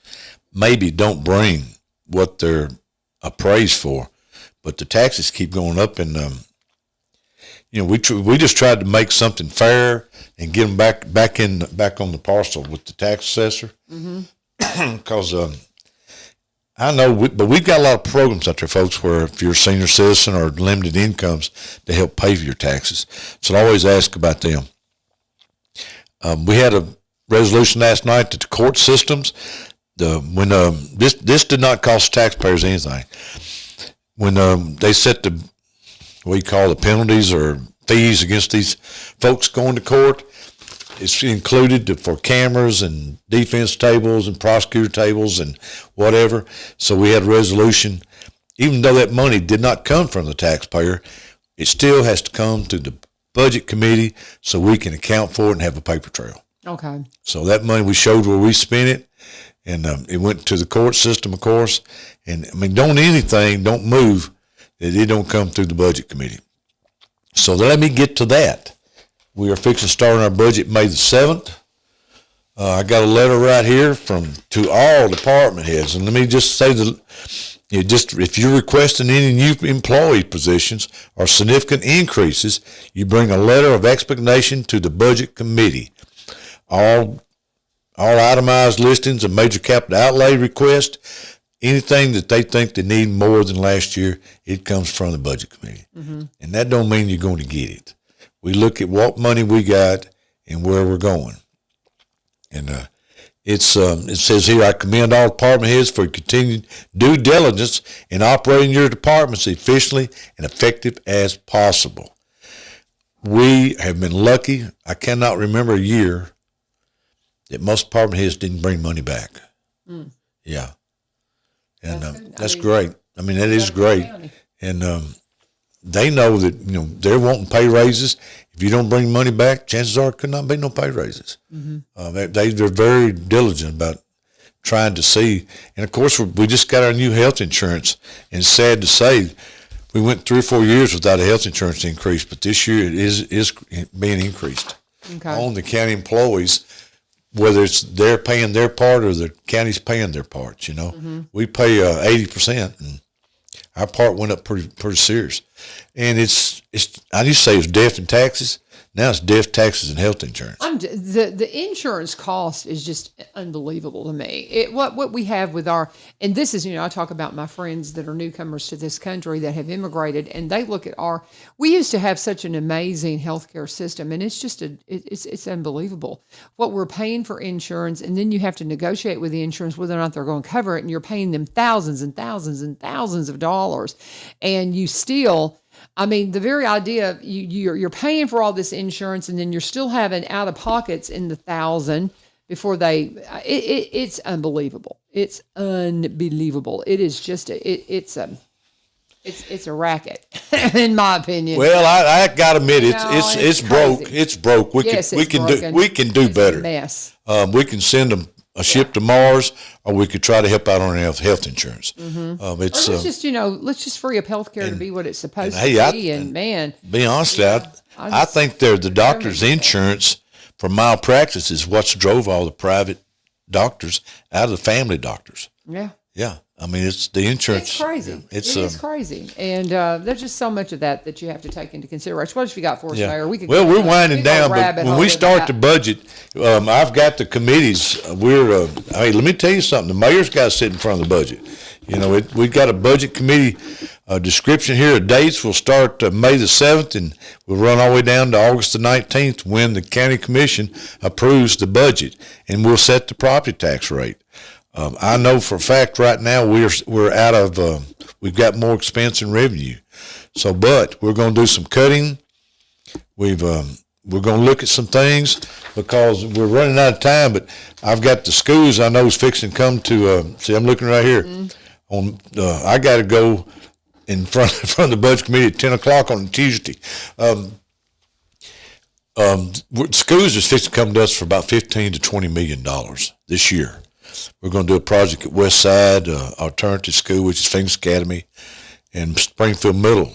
maybe don't bring what they're appraised for, but the taxes keep going up, and we just tried to make something fair and get them back on the parcel with the tax assessor, because I know, but we've got a lot of programs out there, folks, where if you're a senior citizen or limited incomes, to help pay for your taxes. So I always ask about them. We had a resolution last night that the court systems, this did not cost taxpayers anything. When they set the penalties or fees against these folks going to court, it's included for cameras and defense tables and prosecutor tables and whatever. So we had a resolution, even though that money did not come from the taxpayer, it still has to come to the budget committee so we can account for it and have a paper trail. Okay. So that money, we showed where we spent it. And it went to the court system, of course. And, don't move that it don't come through the budget committee. So let me get to that. We are fixing to start our budget May the 7th. I got a letter right here to all department heads. And let me just say if you're requesting any new employee positions or significant increases, you bring a letter of explanation to the budget committee. All itemized listings and major capital outlay requests, anything that they think they need more than last year, it comes from the budget committee. And that don't mean you're going to get it. We look at what money we got and where we're going. And it says here, I commend all department heads for continued due diligence in operating your departments efficiently and effective as possible. We have been lucky. I cannot remember a year that most department heads didn't bring money back. Yeah. And that's great. That is great. And they know that, they're wanting pay raises. If you don't bring money back, chances are it could not be no pay raises. They're very diligent about trying to see. And, of course, we just got our new health insurance. And it's sad to say we went 3 or 4 years without a health insurance increase, but this year it is being increased on the county employees. Whether it's they're paying their part or the county's paying their parts, we pay 80%, and our part went up pretty serious. And it's I used to say it's death and taxes. Now it's death, taxes, and health insurance. The insurance cost is just unbelievable to me. What we have with and this is, I talk about my friends that are newcomers to this country that have immigrated, and they look at we used to have such an amazing healthcare system, and it's just it's unbelievable what we're paying for insurance, and then you have to negotiate with the insurance whether or not they're going to cover it, and you're paying them thousands and thousands and thousands of dollars, and you still. The very idea you're paying for all this insurance, and then you're still having out of pockets in the $1,000 before it's unbelievable. It's unbelievable. It is just it's a racket, in my opinion. Well, I gotta admit it's broke. It's broke. We can do It's better. a mess. We can send them a ship to Mars, or we could try to help out on health insurance. Or let's just free up healthcare to be what it's supposed to be. Man, be honest, I think the doctor's insurance for malpractice is what's drove all the private doctors out of the family doctors. Yeah. Yeah. I mean, it's the insurance. It's crazy. It is crazy. And there's just so much of that you have to take into consideration. What else you got for us, Mayor? We're winding down, but when we start the budget, I've got the committees. Let me tell you something. The mayor's got to sit in front of the budget. We've got a budget committee description here of dates. We'll start May the 7th, and we'll run all the way down to August the 19th when the county commission approves the budget, and we'll set the property tax rate. I know for a fact right now we're out of we've got more expense than revenue. But we're going to do some cutting. We're going to look at some things because we're running out of time. But I've got the schools I know is fixing to come to. See, I'm looking right here. I got to go in front of the budget committee at 10:00 on Tuesday. Schools is fixing to come to us for about $15 to $20 million this year. We're going to do a project at West Side Alternative School, which is Phoenix Academy, and Springfield Middle.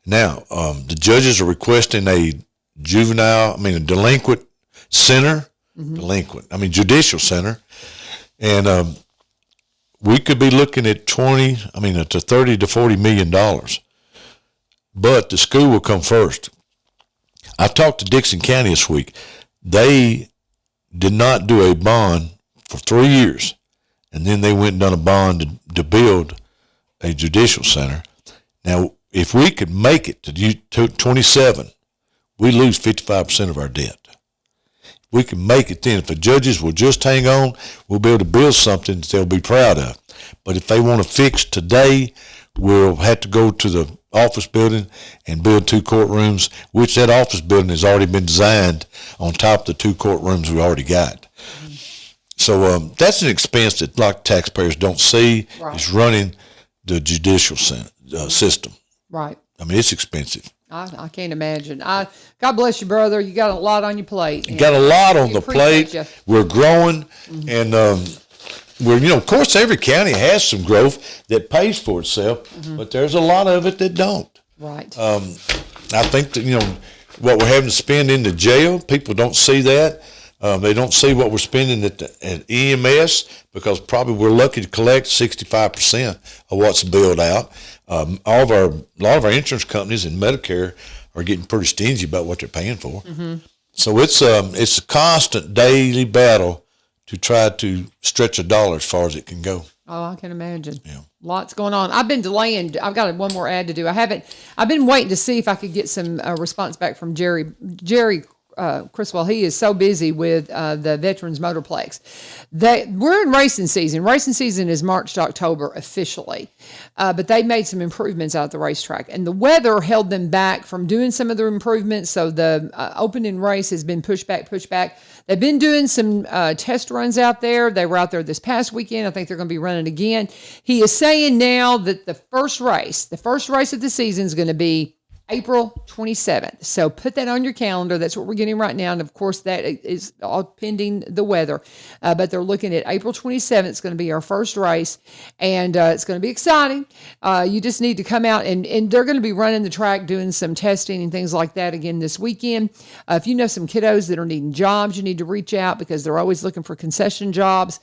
Now, the judges are requesting a delinquent center, judicial center, and we could be looking at to $30 to $40 million. But the school will come first. I talked to Dixon County this week. They did not do a bond for 3 years, and then they went and done a bond to build a judicial center. Now, if we could make it to 27, we lose 55% of our debt. If we can make it then, if the judges will just hang on, we'll be able to build something that they'll be proud of. But if they want to fix today, we'll have to go to the office building and build 2 courtrooms, which that office building has already been designed on top of the 2 courtrooms we already got. So that's an expense that a lot of taxpayers don't see. Right. Is running the judicial system. Right. I mean, it's expensive. I can't imagine. God bless you, brother. You got a lot on your plate. You got a lot on the plate. We're growing, and of course, every county has some growth that pays for itself, but there's a lot of it that don't. Right. I think that what we're having to spend in the jail, people don't see that. They don't see what we're spending at EMS because probably we're lucky to collect 65% of what's billed out. A lot of our insurance companies and Medicare are getting pretty stingy about what they're paying for. So it's a constant daily battle to try to stretch a dollar as far as it can go. Oh, I can imagine. Yeah. Lots going on. I've been delaying. I've got one more ad to do. I've been waiting to see if I could get some response back from Jerry Criswell. He is so busy with the Veterans Motorplex. We're in racing season. Racing season is March to October officially, but they made some improvements out at the racetrack, and the weather held them back from doing some of the improvements. So the opening race has been pushed back. They've been doing some test runs out there. They were out there this past weekend. I think they're going to be running again. He is saying now that the first race of the season is going to be April 27th. So put that on your calendar. That's what we're getting right now. And of course, that is all pending the weather. But they're looking at April 27th. It's going to be our first race. And it's going to be exciting. You just need to come out and they're going to be running the track, doing some testing and things like that again this weekend. If you know some kiddos that are needing jobs, you need to reach out because they're always looking for concession jobs.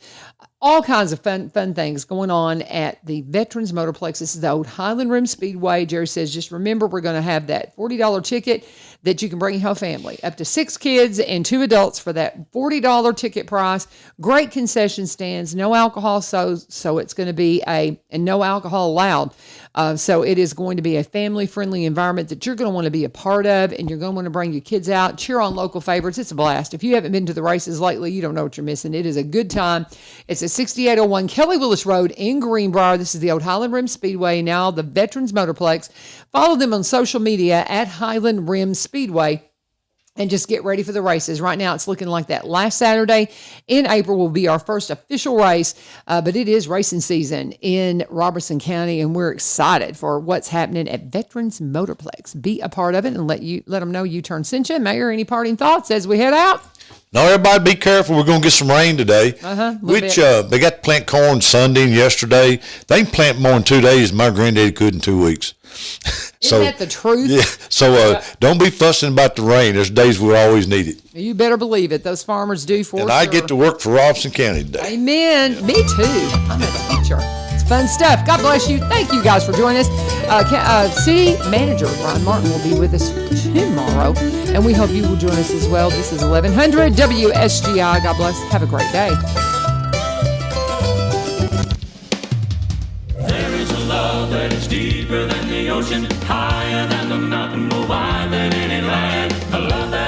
All kinds of fun things going on at the Veterans Motorplex. This is the old Highland Rim Speedway. Jerry says, just remember, we're going to have that $40 ticket that you can bring your whole family. Up to 6 kids and 2 adults for that $40 ticket price. Great concession stands, no alcohol, so it's going to be and no alcohol allowed. So it is going to be a family-friendly environment that you're going to want to be a part of, and you're going to want to bring your kids out, cheer on local favorites. It's a blast. If you haven't been to the races lately, you don't know what you're missing. It is a good time. It's at 6801 Kelly Willis Road in Greenbrier. This is the old Highland Rim Speedway, now the Veterans Motorplex. Follow them on social media at Highland Rim Speedway. And just get ready for the races. Right now, it's looking like that last Saturday in April will be our first official race, but it is racing season in Robertson County, and we're excited for what's happening at Veterans Motorplex. Be a part of it and let them know U-Turn sent you. Mayor, any parting thoughts as we head out? No, everybody be careful. We're going to get some rain today. Which they got to plant corn Sunday and yesterday. They can plant more in 2 days than my granddaddy could in 2 weeks. Isn't that the truth? Yeah. So don't be fussing about the rain. There's days we always need it. You better believe it. Those farmers do for And sure. I get to work for Robinson County today. Amen. Yeah. Me too. I'm a teacher. It's fun stuff. God bless you. Thank you guys for joining us. City Manager Ron Martin will be with us tomorrow, and we hope you will join us as well. This is 1100 WSGI. God bless. Have a great day. Love that is deeper than the ocean, higher than the mountain, more wide than any land. A love that